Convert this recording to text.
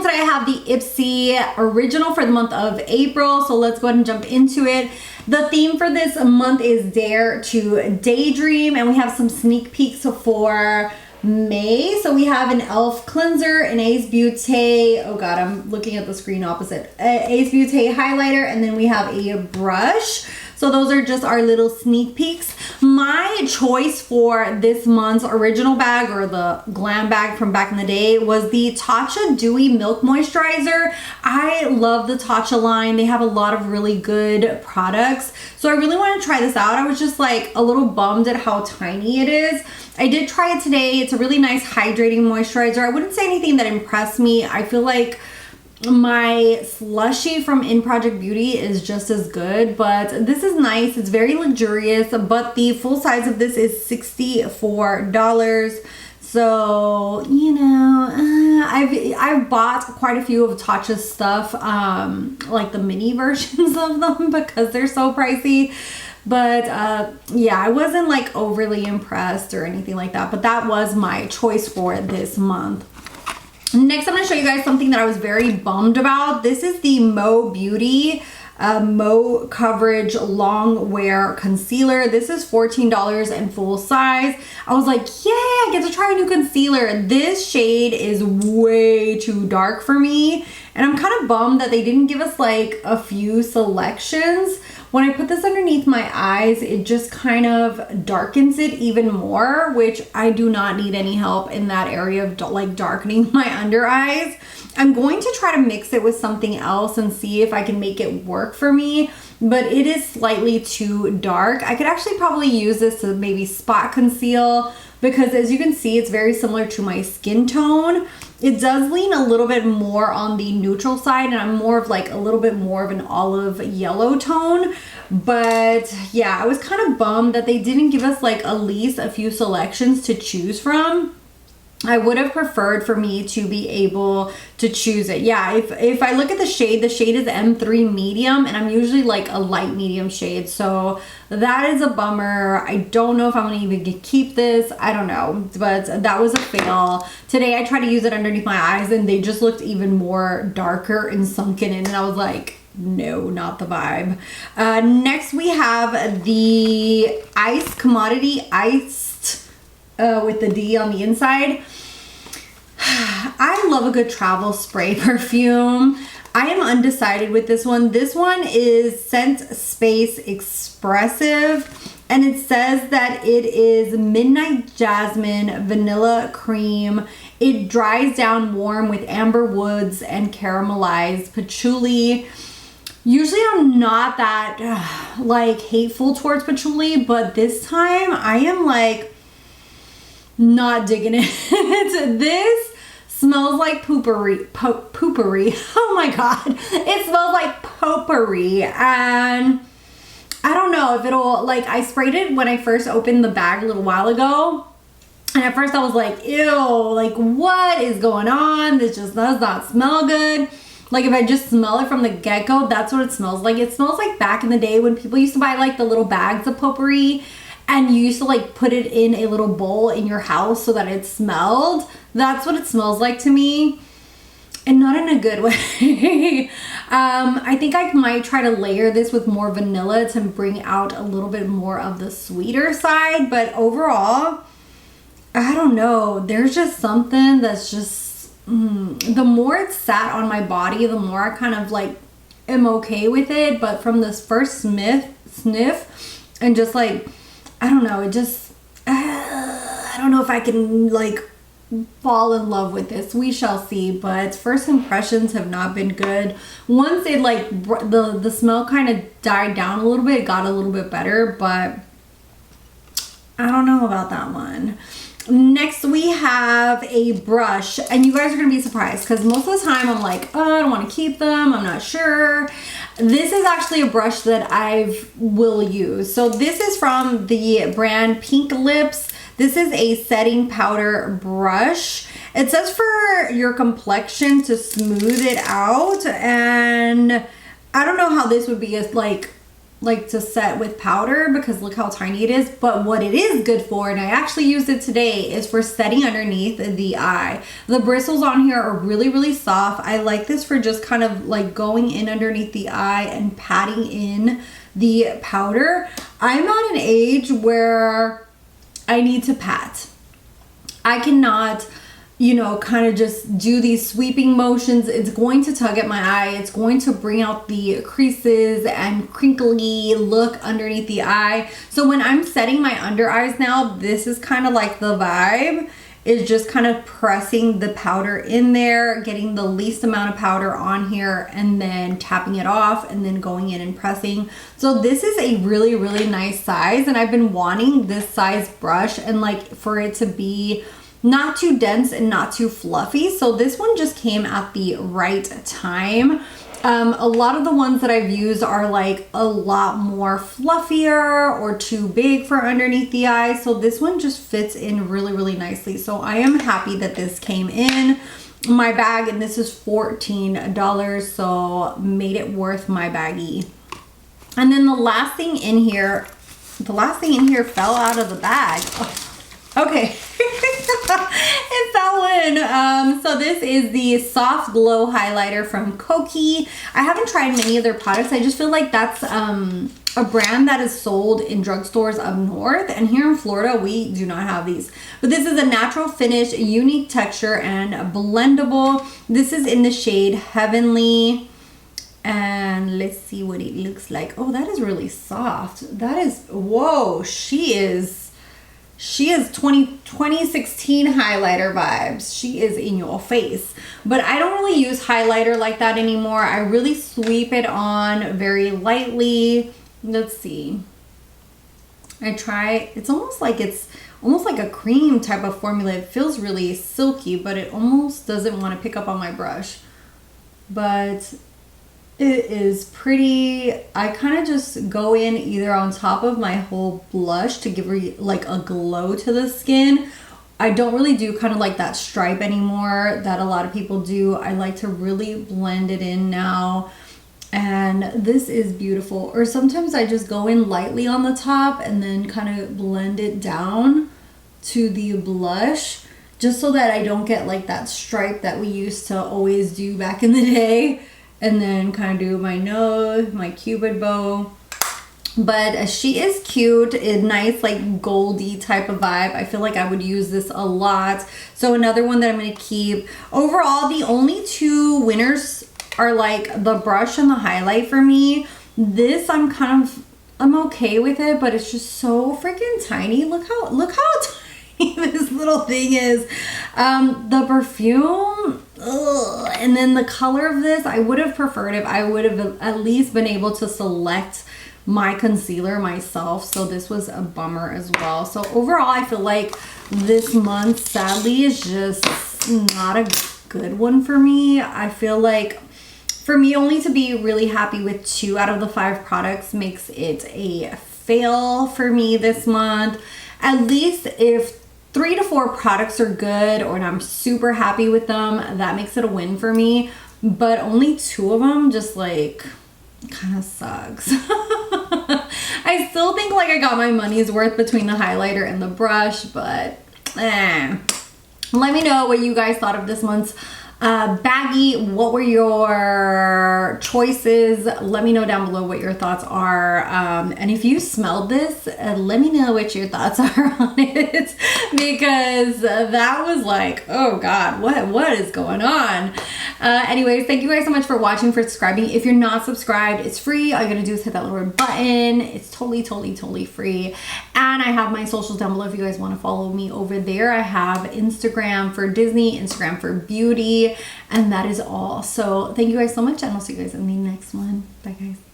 today I have the Ipsy original for the month of April, so let's go ahead and jump into it. The theme for this month is Dare to Daydream, and we have some sneak peeks for May. So we have an e.l.f. cleanser, an Ace Beauté, oh god, I'm looking at the screen opposite, Ace Beauté highlighter, and then we have a brush. So those are just our little sneak peeks. My choice for this month's original bag, or the glam bag from back in the day, was the Tatcha Dewy Milk Moisturizer. I love the Tatcha line. They have a lot of really good products. So I really want to try this out. I was just like a little bummed at how tiny it is. I did try it today. It's a really nice hydrating moisturizer. I wouldn't say anything that impressed me. I feel like my slushie from In Project Beauty is just as good, but this is nice. It's very luxurious, but the full size of this is $64. So, you know, I've bought quite a few of Tatcha's stuff, like the mini versions of them, because they're so pricey. But yeah, I wasn't like overly impressed or anything like that, but that was my choice for this month. Next, I'm going to show you guys something that I was very bummed about. This is the Mo Beauty Mo Coverage Long Wear Concealer. This is $14 in full size. I was like, yay, I get to try a new concealer. This shade is way too dark for me, and I'm kind of bummed that they didn't give us like a few selections. When I put this underneath my eyes, it just kind of darkens it even more, which I do not need any help in that area of like darkening my under eyes. I'm going to try to mix it with something else and see if I can make it work for me, but it is slightly too dark. I could actually probably use this to maybe spot conceal, because as you can see, it's very similar to my skin tone. It does lean a little bit more on the neutral side, and I'm more of like a little bit more of an olive yellow tone. But yeah, I was kind of bummed that they didn't give us like at least a few selections to choose from. I would have preferred for me to be able to choose it. Yeah, if I look at the shade is M3 medium, and I'm usually like a light medium shade. So that is a bummer. I don't know if I'm gonna even keep this. I don't know, but that was a fail. Today I tried to use it underneath my eyes, and they just looked even more darker and sunken in, and I was like, no, not the vibe. Next we have the Commodity Iced with the D on the inside. I love a good travel spray perfume. I am undecided with this one. This one is Scent Space Expressive, and it says that it is Midnight Jasmine Vanilla Cream. It dries down warm with amber woods and caramelized patchouli. Usually I'm not that like hateful towards patchouli, but this time I am like not digging it. This smells like poopery. Oh my god, it smells like potpourri, and I don't know if it'll, like, I sprayed it when I first opened the bag a little while ago, and at first I was like, ew, like what is going on? This just does not smell good. Like if I just smell it from the get-go, that's what it smells like. It smells like back in the day when people used to buy like the little bags of potpourri, and you used to like put it in a little bowl in your house so that it smelled. That's what it smells like to me, and not in a good way. I think I might try to layer this with more vanilla to bring out a little bit more of the sweeter side, but overall, I don't know. There's just something that's just, the more it's sat on my body, the more I kind of like am okay with it. But from this first sniff, and just like, I don't know, it just, I don't know if I can like fall in love with this. We shall see, but first impressions have not been good. Once it like, the smell kind of died down a little bit, it got a little bit better, but I don't know about that one. Next we have a brush, and you guys are gonna be surprised because most of the time I'm like, oh, I don't want to keep them, I'm not sure. This is actually a brush that I will use. So this is from the brand Pink Lips. This is a setting powder brush. It says for your complexion to smooth it out, and I don't know how this would be as like like to set with powder because look how tiny it is. But what it is good for, and I actually used it today, is for setting underneath the eye. The bristles on here are really, really soft. I like this for just kind of like going in underneath the eye and patting in the powder. I'm at an age where I need to pat. I cannot, you know, kind of just do these sweeping motions. It's going to tug at my eye. It's going to bring out the creases and crinkly look underneath the eye. So when I'm setting my under eyes now, this is kind of like the vibe, is just kind of pressing the powder in there, getting the least amount of powder on here, and then tapping it off and then going in and pressing. So this is a really, really nice size, and I've been wanting this size brush and like for it to be not too dense and not too fluffy. So this one just came at the right time. A lot of the ones that I've used are like a lot more fluffier or too big for underneath the eye. So this one just fits in really, really nicely. So I am happy that this came in my bag, and this is $14. So made it worth my baggie. And then the last thing in here fell out of the bag. Oh, okay. It fell in. So this is the Soft Glow Highlighter from Koki. I haven't tried many of their products. I just feel like that's a brand that is sold in drugstores up north, and here in Florida we do not have these. But this is a natural finish, unique texture, and blendable. This is in the shade Heavenly, and let's see what it looks like. Oh, that is really soft. That is, whoa, she is 2016 highlighter vibes. She is in your face. But I don't really use highlighter like that anymore. I really sweep it on very lightly. Let's see. It's almost like a cream type of formula. It feels really silky, but it almost doesn't want to pick up on my brush. But it is pretty. I kind of just go in either on top of my whole blush to give her like a glow to the skin. I don't really do kind of like that stripe anymore that a lot of people do. I like to really blend it in now. And this is beautiful. Or sometimes I just go in lightly on the top and then kind of blend it down to the blush, just so that I don't get like that stripe that we used to always do back in the day. And then kind of do my nose, my cupid bow. But she is cute, a nice like goldy type of vibe. I feel like I would use this a lot. So another one that I'm gonna keep. Overall, the only two winners are like the brush and the highlight for me. This I'm okay with it, but it's just so freaking tiny. Look how tiny this little thing is. The perfume, ugh. And then the color of this, I would have preferred if I would have at least been able to select my concealer myself. So this was a bummer as well. So overall, I feel like this month sadly is just not a good one for me. I feel like for me only to be really happy with 2 out of the 5 products makes it a fail for me this month. At least if 3 to 4 products are good or I'm super happy with them, that makes it a win for me. But only 2 of them just like kind of sucks. I still think like I got my money's worth between the highlighter and the brush, but let me know what you guys thought of this month's baggie. What were your choices? Let me know down below what your thoughts are. And if you smelled this, let me know what your thoughts are on it, because that was like, oh God, what is going on? Anyways, thank you guys so much for watching, for subscribing. If you're not subscribed, it's free. All you gotta do is hit that little red button. It's totally free. And I have my socials down below if you guys want to follow me over there. I have Instagram for Disney, Instagram for beauty, and that is all. So thank you guys so much, and I'll see you guys in the next one. Bye guys.